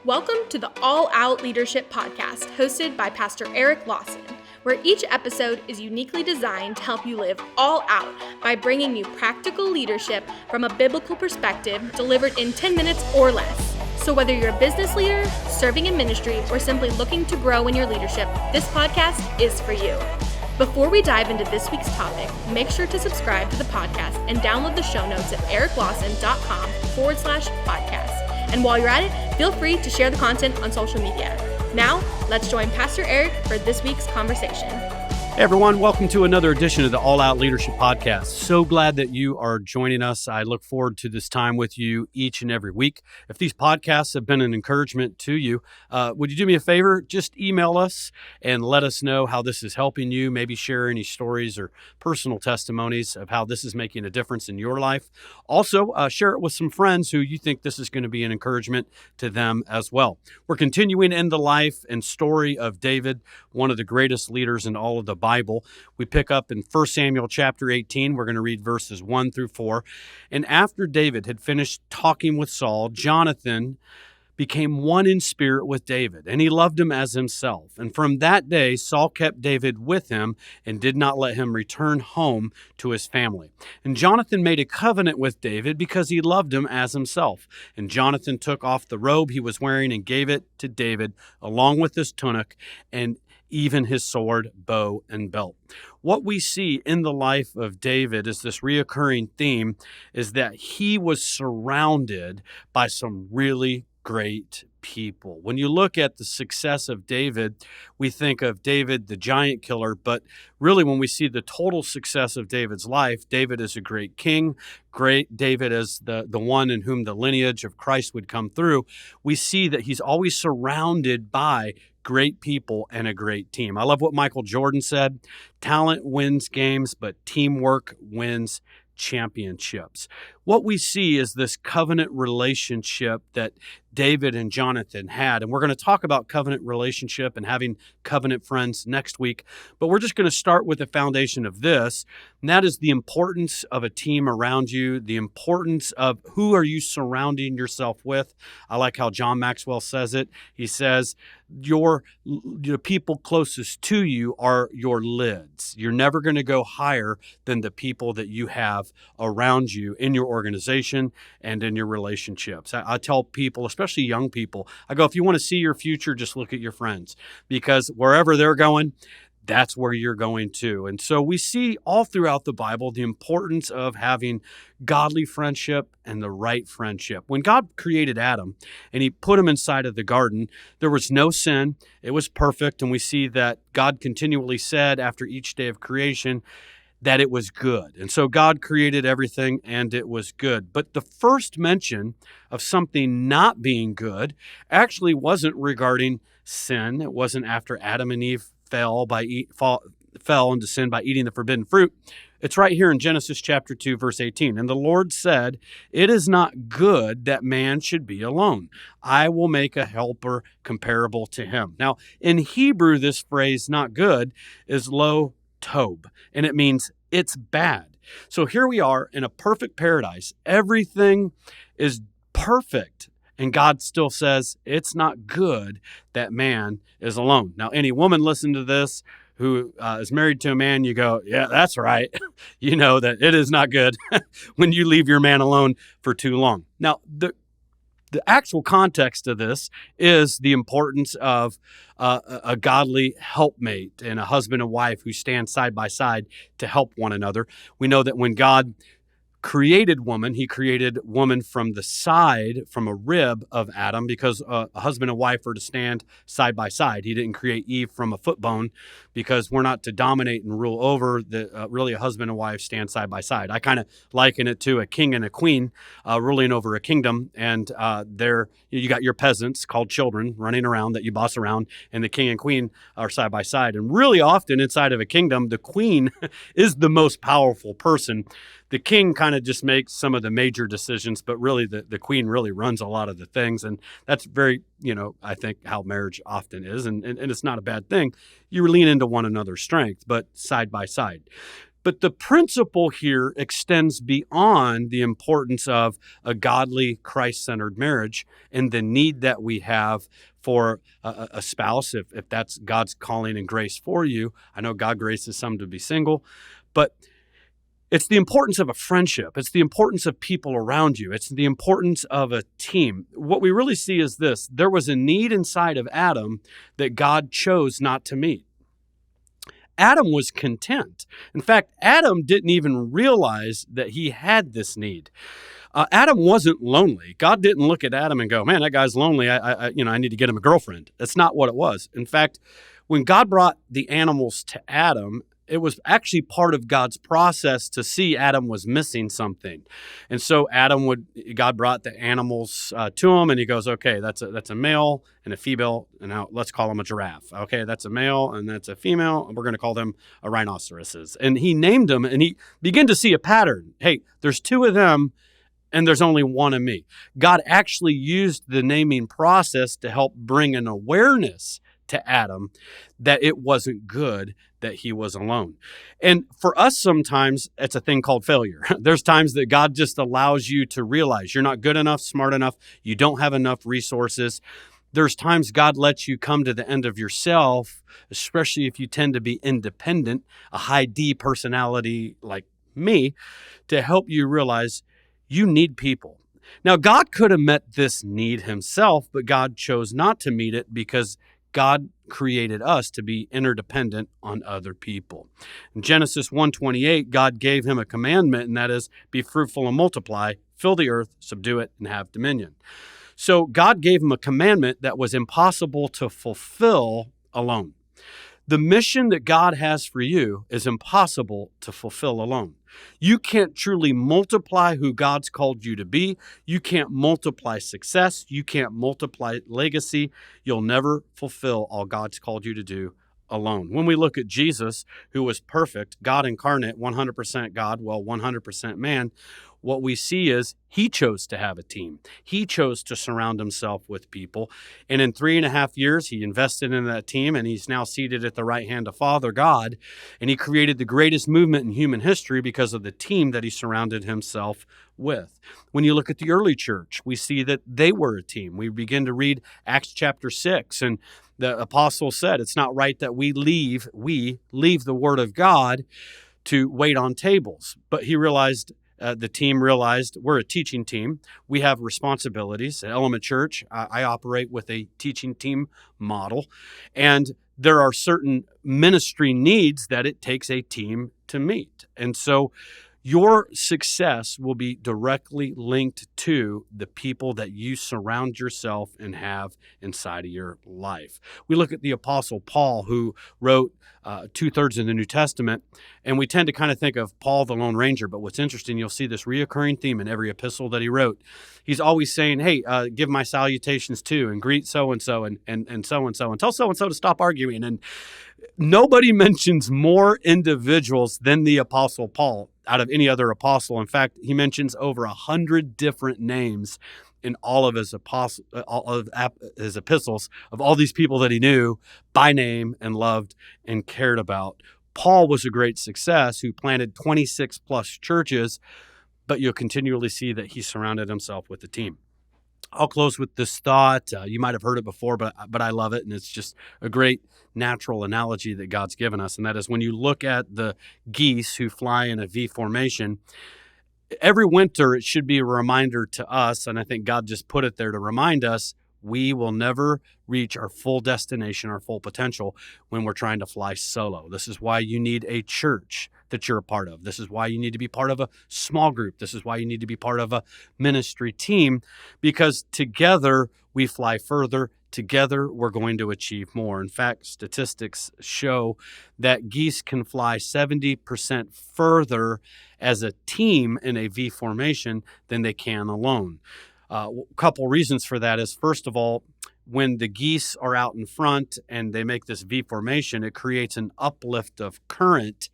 Welcome to the All Out Leadership Podcast, hosted by Pastor Eric Lawson, where each episode is uniquely designed to help you live all out by bringing you practical leadership from a biblical perspective delivered in 10 minutes or less. So whether you're a business leader, serving in ministry, or simply looking to grow in your leadership, this podcast is for you. Before we dive into this week's topic, make sure to subscribe to the podcast and download the show notes at ericlawson.com/podcast. And while you're at it, feel free to share the content on social media. Now, let's join Pastor Eric for this week's conversation. Hey everyone, welcome to another edition of the All Out Leadership Podcast. So glad that you are joining us. I look forward to this time with you each and every week. If these podcasts have been an encouragement to you, would you do me a favor? Just email us and let us know how this is helping you. Maybe share any stories or personal testimonies of how this is making a difference in your life. Also, share it with some friends who you think this is going to be an encouragement to them as well. We're continuing in the life and story of David, one of the greatest leaders in all of the Bible. We pick up in 1 Samuel chapter 18. We're going to read verses 1 through 4. And after David had finished talking with Saul, Jonathan became one in spirit with David, and he loved him as himself. And from that day, Saul kept David with him and did not let him return home to his family. And Jonathan made a covenant with David because he loved him as himself. And Jonathan took off the robe he was wearing and gave it to David, along with his tunic and even his sword, bow, and belt. What we see in the life of David is this reoccurring theme is that he was surrounded by some really great people. When you look at the success of David, we think of David, the giant killer, but really when we see the total success of David's life, David is a great king, great David is the one in whom the lineage of Christ would come through. We see that he's always surrounded by great people and a great team. I love what Michael Jordan said, talent wins games, but teamwork wins championships. What we see is this covenant relationship that David and Jonathan had. And we're going to talk about covenant relationship and having covenant friends next week. But we're just going to start with the foundation of this. And that is the importance of a team around you, the importance of who are you surrounding yourself with. I like how John Maxwell says it. He says, your people closest to you are your lids. You're never going to go higher than the people that you have around you in your organization and in your relationships. I tell people, especially young people, I go, if you want to see your future, just look at your friends, because wherever they're going, that's where you're going to. And so we see all throughout the Bible the importance of having godly friendship and the right friendship. When God created Adam and he put him inside of the garden, there was no sin. It was perfect. And we see that God continually said after each day of creation that it was good. And so God created everything and it was good. But the first mention of something not being good actually wasn't regarding sin. It wasn't after Adam and Eve fell into sin by eating the forbidden fruit. It's right here in Genesis chapter 2, verse 18. And the Lord said, "It is not good that man should be alone. I will make a helper comparable to him." Now, in Hebrew, this phrase, not good, is lo tob, and it means it's bad. So here we are in a perfect paradise. Everything is perfect. And God still says it's not good that man is alone. Now, any woman listening to this who is married to a man, you go, yeah, that's right. You know that it is not good when you leave your man alone for too long. Now, the actual context of this is the importance of a godly helpmate and a husband and wife who stand side by side to help one another. We know that when God created woman, he created woman from the side, from a rib of Adam, because a husband and wife are to stand side by side. He didn't create Eve from a foot bone because we're not to dominate and rule over. Really, a husband and wife stand side by side. I kind of liken it to a king and a queen ruling over a kingdom, and you got your peasants called children running around that you boss around, and the king and queen are side by side. And really often inside of a kingdom, the queen is the most powerful person. The king kind of just makes some of the major decisions, but really the queen really runs a lot of the things. And that's very, I think how marriage often is. And it's not a bad thing. You lean into one another's strength, but side by side. But the principle here extends beyond the importance of a godly, Christ-centered marriage and the need that we have for a spouse, if that's God's calling and grace for you. I know God graces some to be single, but it's the importance of a friendship. It's the importance of people around you. It's the importance of a team. What we really see is this: there was a need inside of Adam that God chose not to meet. Adam was content. In fact, Adam didn't even realize that he had this need. Adam wasn't lonely. God didn't look at Adam and go, "Man, that guy's lonely. I need to get him a girlfriend." That's not what it was. In fact, when God brought the animals to Adam, it was actually part of God's process to see Adam was missing something. And so God brought the animals to him, and he goes, "Okay, that's a male and a female, and now let's call them a giraffe. Okay, that's a male and that's a female, and we're going to call them a rhinoceroses." And he named them, and he began to see a pattern. Hey, there's two of them, and there's only one of me. God actually used the naming process to help bring an awareness to Adam that it wasn't good that he was alone. And for us, sometimes it's a thing called failure. There's times that God just allows you to realize you're not good enough, smart enough, you don't have enough resources. There's times God lets you come to the end of yourself, especially if you tend to be independent, a high D personality like me, to help you realize you need people. Now, God could have met this need himself, but God chose not to meet it because God created us to be interdependent on other people. In Genesis 1:28, God gave him a commandment, and that is, be fruitful and multiply, fill the earth, subdue it, and have dominion. So God gave him a commandment that was impossible to fulfill alone. The mission that God has for you is impossible to fulfill alone. You can't truly multiply who God's called you to be. You can't multiply success. You can't multiply legacy. You'll never fulfill all God's called you to do alone. When we look at Jesus, who was perfect, God incarnate, 100% God, 100% man, what we see is he chose to have a team. He chose to surround himself with people. And in 3.5 years, he invested in that team, and he's now seated at the right hand of Father God. And he created the greatest movement in human history because of the team that he surrounded himself with. When you look at the early church, we see that they were a team. We begin to read Acts chapter 6, and the apostle said, it's not right that we leave the word of God to wait on tables. But the team realized we're a teaching team. We have responsibilities. At Element Church, I operate with a teaching team model. And there are certain ministry needs that it takes a team to meet. And so your success will be directly linked to the people that you surround yourself and have inside of your life. We look at the Apostle Paul, who wrote 2/3 of the New Testament, and we tend to kind of think of Paul the Lone Ranger. But what's interesting, you'll see this reoccurring theme in every epistle that he wrote. He's always saying, hey, give my salutations to, and greet so-and-so, and so-and-so, and tell so-and-so to stop arguing. And nobody mentions more individuals than the Apostle Paul out of any other apostle. In fact, he mentions over 100 different names in all of his epistles of all these people that he knew by name and loved and cared about. Paul was a great success who planted 26 plus churches, but you'll continually see that he surrounded himself with a team. I'll close with this thought. You might have heard it before, but I love it, and it's just a great natural analogy that God's given us, and that is when you look at the geese who fly in a V formation, every winter it should be a reminder to us, and I think God just put it there to remind us, we will never reach our full destination, our full potential when we're trying to fly solo. This is why you need a church that you're a part of. This is why you need to be part of a small group. This is why you need to be part of a ministry team, because together we fly further. Together we're going to achieve more. In fact, statistics show that geese can fly 70% further as a team in a V formation than they can alone. A couple reasons for that is, first of all, when the geese are out in front and they make this V formation, it creates an uplift of current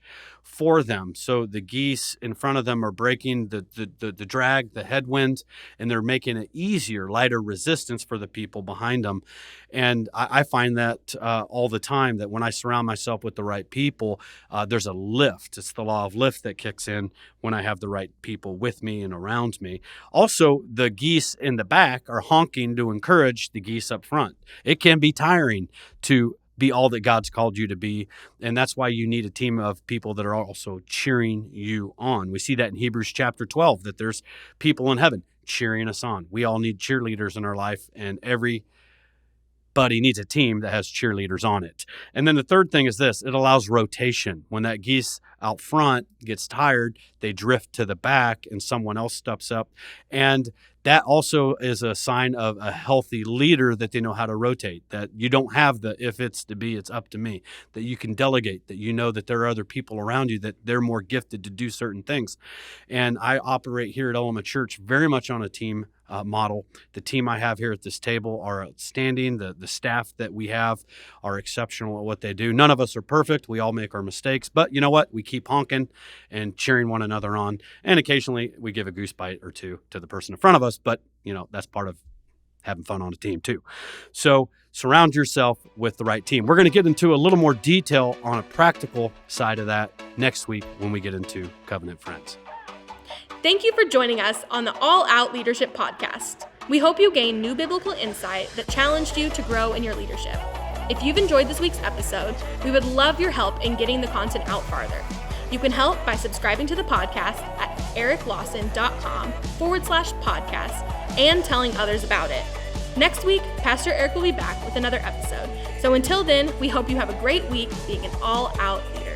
for them. So the geese in front of them are breaking the drag, the headwind, and they're making it easier, lighter resistance for the people behind them. And I find that all the time, that when I surround myself with the right people, there's a lift. It's the law of lift that kicks in when I have the right people with me and around me. Also, the geese in the back are honking to encourage the geese up front. It can be tiring to be all that God's called you to be. And that's why you need a team of people that are also cheering you on. We see that in Hebrews chapter 12, that there's people in heaven cheering us on. We all need cheerleaders in our life, and everybody needs a team that has cheerleaders on it. And then the third thing is this: it allows rotation. When that geese out front gets tired, they drift to the back and someone else steps up. And that also is a sign of a healthy leader, that they know how to rotate, that you don't have the if it's to be, it's up to me, that you can delegate, that you know that there are other people around you, that they're more gifted to do certain things. And I operate here at Elma Church very much on a team model. The team I have here at this table are outstanding. The staff that we have are exceptional at what they do. None of us are perfect. We all make our mistakes, but you know what? We keep honking and cheering one another on. And occasionally we give a goose bite or two to the person in front of us, but that's part of having fun on a team too. So surround yourself with the right team. We're going to get into a little more detail on a practical side of that next week when we get into Covenant Friends. Thank you for joining us on the All Out Leadership Podcast. We hope you gained new biblical insight that challenged you to grow in your leadership. If you've enjoyed this week's episode, we would love your help in getting the content out farther. You can help by subscribing to the podcast at ericlawson.com/podcast and telling others about it. Next week, Pastor Eric will be back with another episode. So until then, we hope you have a great week being an all-out leader.